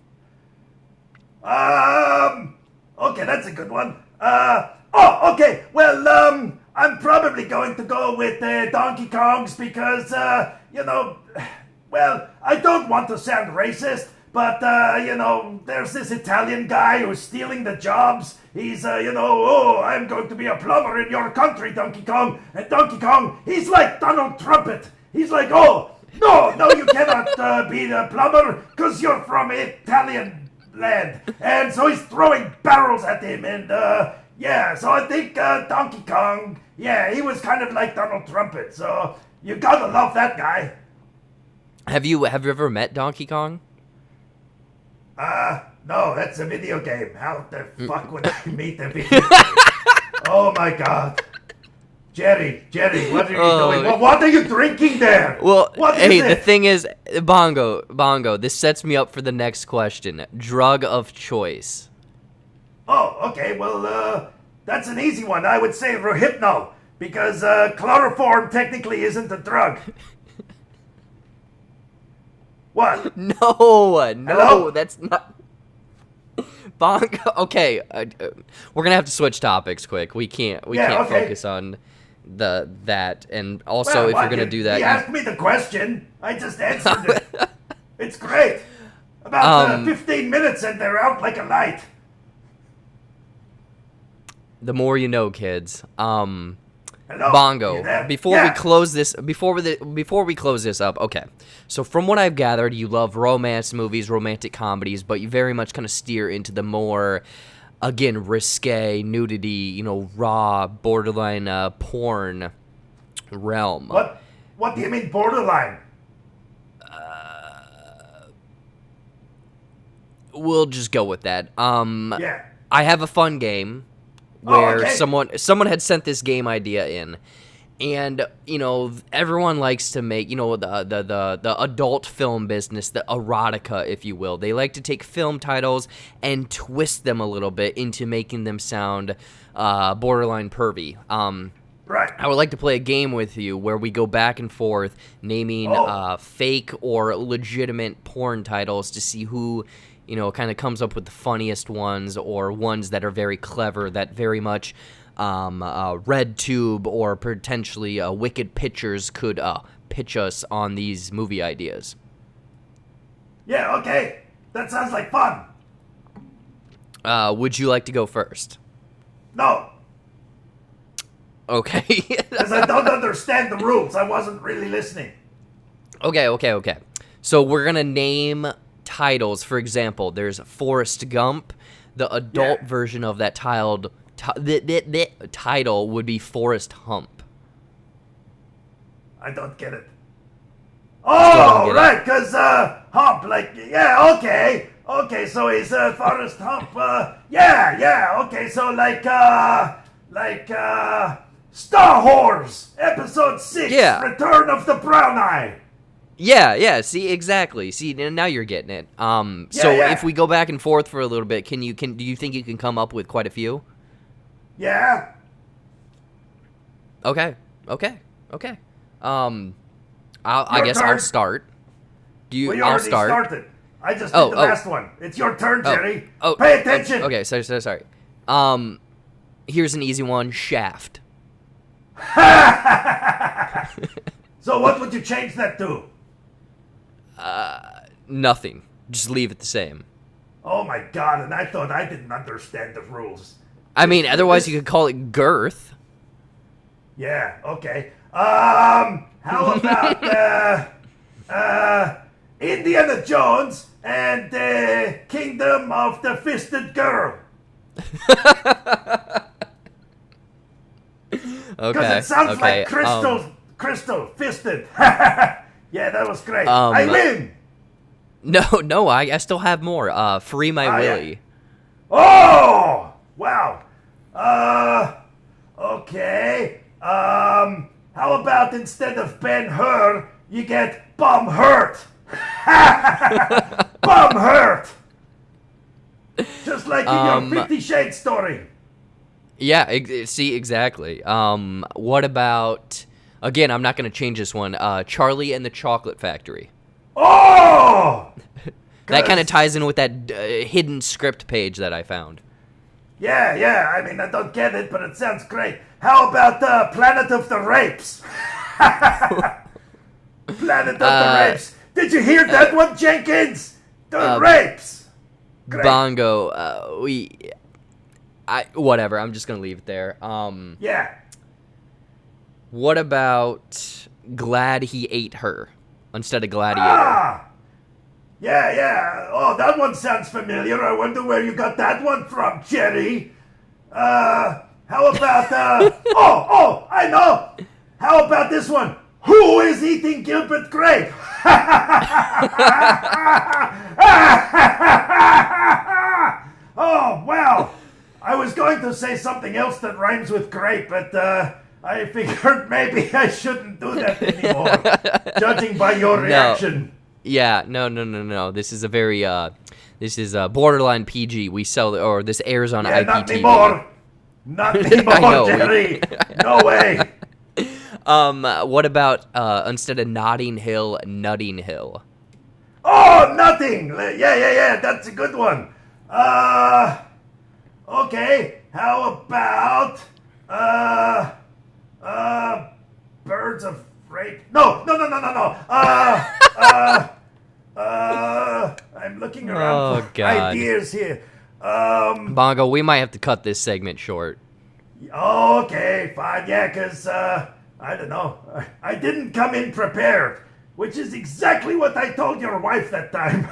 Okay, that's a good one. Okay. Well, I'm probably going to go with Donkey Kong's because, well, I don't want to sound racist, but, there's this Italian guy who's stealing the jobs. He's, I'm going to be a plumber in your country, Donkey Kong. And Donkey Kong, he's like Donald Trumpet. He's like, no, you cannot be the plumber because you're from Italian land. And so he's throwing barrels at him. And, so I think Donkey Kong, he was kind of like Donald Trumpet. So you gotta love that guy. Have you ever met Donkey Kong? No, that's a video game. How the fuck would I meet a video game? Oh my god. Jerry, what are you doing? What are you drinking there? Well, what hey, is the it? thing is, Bongo, this sets me up for the next question. Drug of choice. Oh, okay, well, that's an easy one. I would say Rohypnol, because chloroform technically isn't a drug. What? No, Hello? that's not... Bongo, okay, we're gonna have to switch topics quick. We can't focus on that, and also if you're gonna do that... He asked me the question, I just answered it. It's great. About 15 minutes and they're out like a light. The more you know, kids. Hello? Bongo, before we close this up, okay. So from what I've gathered, you love romance movies, romantic comedies, but you very much kind of steer into the more, again, risque, nudity, raw, borderline porn realm. What do you mean borderline? We'll just go with that. Yeah. I have a fun game where okay. someone had sent this game idea in, and everyone likes to make the adult film business, the erotica, if you will. They like to take film titles and twist them a little bit into making them sound borderline pervy. Right. I would like to play a game with you where we go back and forth naming fake or legitimate porn titles to see who kind of comes up with the funniest ones, or ones that are very clever, that very much RedTube or potentially Wicked Pictures could pitch us on these movie ideas. Yeah, okay. That sounds like fun. Would you like to go first? No, Okay. because I don't understand the rules. I wasn't really listening. Okay. So we're going to name titles. For example, there's Forrest Gump. The adult version of that title would be Forrest Hump. I don't get it. Oh, right, because Hump, okay. Okay, so he's Forrest Hump. Okay, so like Star Wars, Episode 6, Return of the Brown Eye. Yeah, see, exactly. See, now you're getting it. If we go back and forth for a little bit, do you think you can come up with quite a few? Yeah. Okay. I guess I'll start. I'll start. Started. I just did the last one. It's your turn, Jerry. Pay attention. Okay, sorry. Here's an easy one, Shaft. So what would you change that to? Nothing. Just leave it the same. Oh my god, and I thought I didn't understand the rules. I mean, otherwise you could call it Girth. Yeah, okay. How about, Indiana Jones and the kingdom of the fisted girl. Because it sounds like crystal fisted. Yeah, that was great. I win. No, I still have more. Free my Willie. Yeah. Oh, wow. Okay. How about instead of Ben-Hur, you get Bum-Hurt? Bum-Hurt. Just like in your 50 Shades story. Yeah, see, exactly. What about, again, I'm not going to change this one, Charlie and the Chocolate Factory. Oh! That kind of ties in with that hidden script page that I found. Yeah, I mean, I don't get it, but it sounds great. How about Planet of the Rapes? Planet of the Rapes. Did you hear that one, Jenkins? The Rapes. Great. Bongo, whatever, I'm just going to leave it there. Yeah. What about Glad He Ate Her instead of Gladiator? Yeah. Oh, that one sounds familiar. I wonder where you got that one from, Jerry. How about, I know. How about this one? Who is eating Gilbert Grape? Oh, well, I was going to say something else that rhymes with grape, but I figured maybe I shouldn't do that anymore, judging by your reaction. Yeah, no. This is a very, this is borderline PG. We sell, or this airs on IPTV. Not anymore, Jerry. No way. What about, instead of Notting Hill, Nutting Hill? Oh, nothing. Yeah. That's a good one. Okay. How about, Birds of Rape? No. I'm looking around for ideas here. Bongo, we might have to cut this segment short. Okay, fine, yeah, because, I don't know. I didn't come in prepared, which is exactly what I told your wife that time.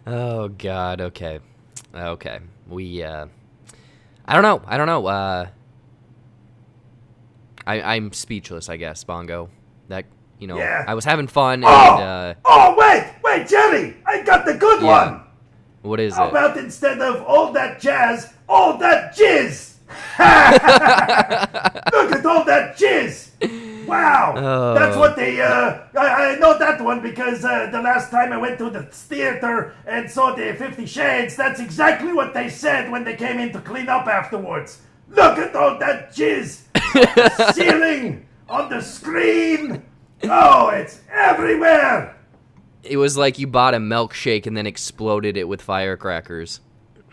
Oh, God, okay. We, I don't know. I'm speechless, I guess, Bongo. That, Yeah. I was having fun, Wait, Jerry! I got the good one! What is How it? about instead of all that jazz, all that jizz? Look at all that jizz! Wow! That's what they, I know that one because the last time I went to the theater and saw the 50 Shades, that's exactly what they said when they came in to clean up afterwards. Look at all that jizz! On the ceiling! On the screen! Oh, it's everywhere! It was like you bought a milkshake and then exploded it with firecrackers.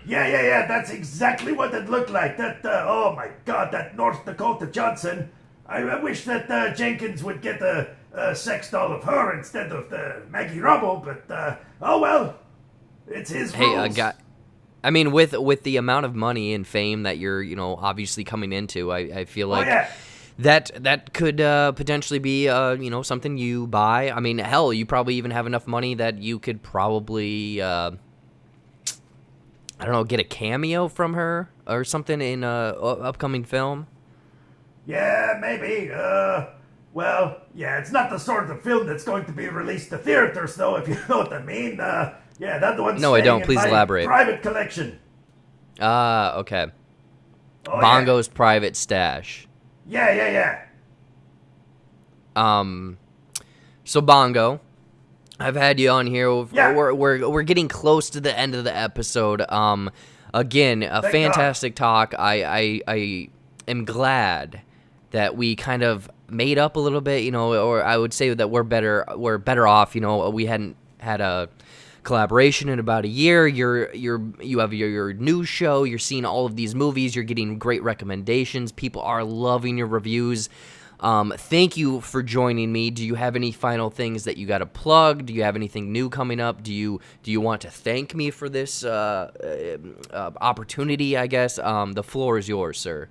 Yeah, that's exactly what it looked like. That, oh my God, that North Dakota Johnson. I wish that Jenkins would get a sex doll of her instead of the Maggie Rubble, but, oh well, it's his rules. I mean, with the amount of money and fame that you're, obviously coming into, I feel like that could potentially be, something you buy. I mean, hell, you probably even have enough money that you could probably, get a cameo from her or something in a upcoming film. Yeah, maybe. Well, yeah, it's not the sort of film that's going to be released to theaters, though, if you know what I mean. Yeah, that one's No, I don't. Please in my elaborate. Private collection. Okay. Oh, Bongo's private stash. Yeah. So Bongo, I've had you on here. Yeah. We're getting close to the end of the episode. Again, a fantastic talk. I am glad that we kind of made up a little bit, or I would say that we're better off. We hadn't had a collaboration in about a year. You have your news show. You're seeing all of these movies. You're getting great recommendations. People are loving your reviews. Thank you for joining me. Do you have any final things that you got to plug? Do you have anything new coming up? Do you want to thank me for this opportunity? I guess the floor is yours, sir.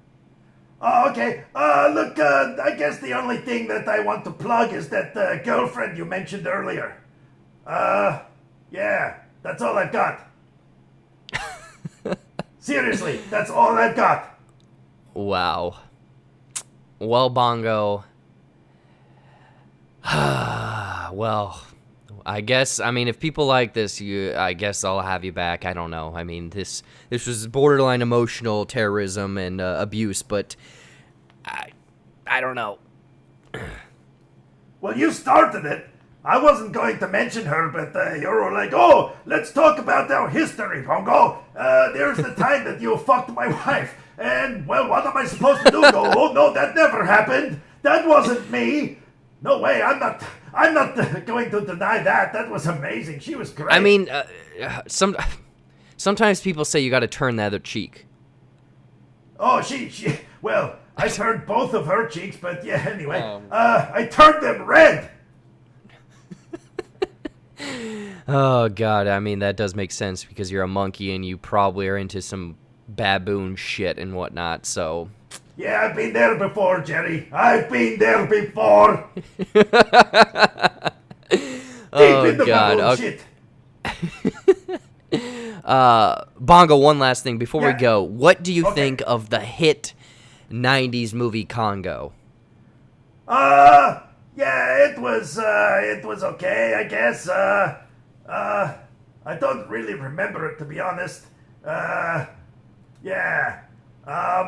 Oh, okay. Look, I guess the only thing that I want to plug is that girlfriend you mentioned earlier. Yeah, that's all I've got. Seriously, that's all I've got. Wow. Well, Bongo. Well, I guess, I mean, if people like this, I guess I'll have you back. I don't know. I mean, this was borderline emotional terrorism and abuse, but I don't know. Well, you started it. I wasn't going to mention her, but you were like, oh, let's talk about our history, Bongo. There's the time that you fucked my wife. And, well, what am I supposed to do? Go, oh, no, that never happened. That wasn't me. No way, I'm not going to deny that. That was amazing. She was great. I mean, sometimes people say you got to turn the other cheek. Oh, well, I turned both of her cheeks, but yeah, anyway. I turned them red. Oh, God, I mean, that does make sense because you're a monkey and you probably are into some baboon shit and whatnot, so... Yeah, I've been there before, Jerry. I've been there before. Oh, Deep in the God. baboon shit. Bongo, one last thing before we Yeah. go. What do you Okay. think of the hit 90s movie Congo? Yeah, it was okay, I guess. I don't really remember it, to be honest. Yeah.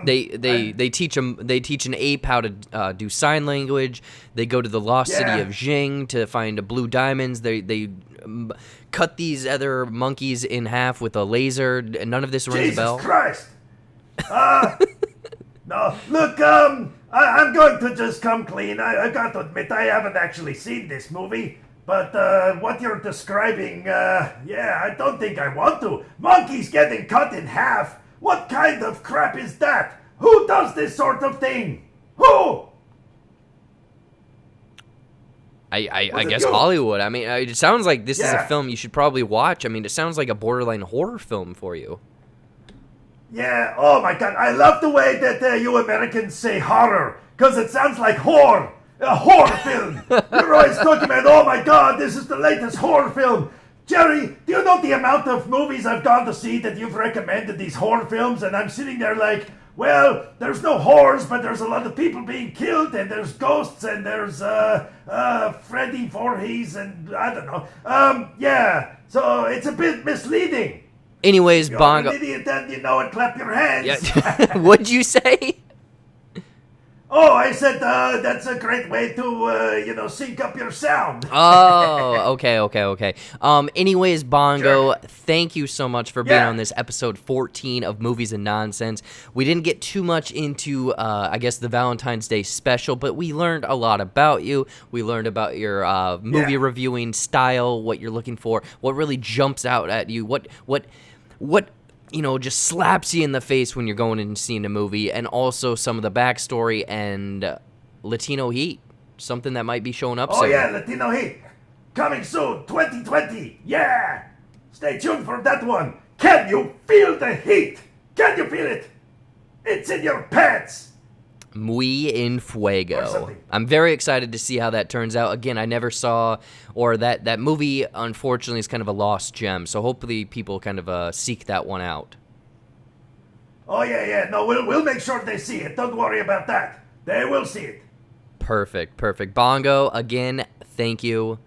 They teach an ape how to do sign language. They go to the lost city Yeah. of Jing to find blue diamonds. They cut these other monkeys in half with a laser. None of this rings a Jesus bell. Christ. No, look, I'm going to just come clean. I got to admit, I haven't actually seen this movie. But what you're describing, yeah, I don't think I want to. Monkeys getting cut in half. What kind of crap is that? Who does this sort of thing? Who? I Was it guess you? Hollywood. I mean, it sounds like this is a Yeah. film you should probably watch. I mean, it sounds like a borderline horror film for you. Yeah, oh my god, I love the way that you Americans say horror, because it sounds like whore. A horror film. You're always talking about, oh my god, this is the latest horror film. Jerry, do you know the amount of movies I've gone to see that you've recommended these horror films? And I'm sitting there like, well, there's no whores, but there's a lot of people being killed, and there's ghosts, and there's Freddy Voorhees, and I don't know. Yeah, so it's a bit misleading. Anyways, You're Bongo. an idiot, and you know it, clap your hands. Yeah. What'd you say? Oh, I said that's a great way to, sync up your sound. Oh, okay. Anyways, Bongo, Sure. thank you so much for being Yeah. on this episode 14 of Movies and Nonsense. We didn't get too much into, I guess, the Valentine's Day special, but we learned a lot about you. We learned about your movie Yeah. reviewing style, what you're looking for, what really jumps out at you, what just slaps you in the face when you're going and seeing a movie, and also some of the backstory and Latino heat, something that might be showing up Oh soon. yeah, Latino Heat. Coming soon, 2020. Yeah. Stay tuned for that one. Can you feel the heat? Can you feel it? It's in your pants. Muy en Or fuego. something. I'm very excited to see how that turns out. Again, I never saw, or that movie, unfortunately, is kind of a lost gem. So hopefully people kind of seek that one out. Oh yeah. No, we'll make sure they see it. Don't worry about that. They will see it. Perfect. Bongo, again, thank you.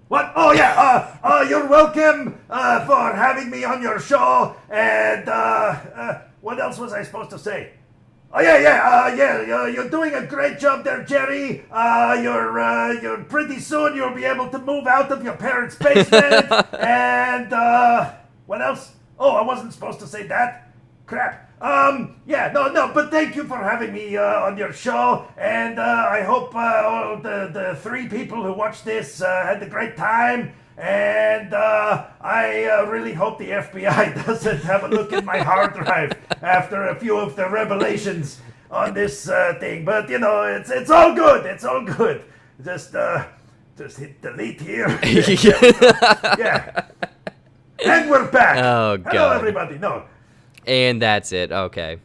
What? Oh yeah. You're welcome for having me on your show. And what else was I supposed to say? Oh yeah. You're doing a great job there, Jerry. You're pretty soon you'll be able to move out of your parents' basement. And what else? Oh, I wasn't supposed to say that. Crap. Yeah, no, but thank you for having me on your show, and I hope all the three people who watched this had a great time, and I really hope the FBI doesn't have a look in my hard drive after a few of the revelations on this thing, but it's all good, just hit delete here. Yeah. And we're back. Oh, Hello, God. everybody. No. And that's it. Okay.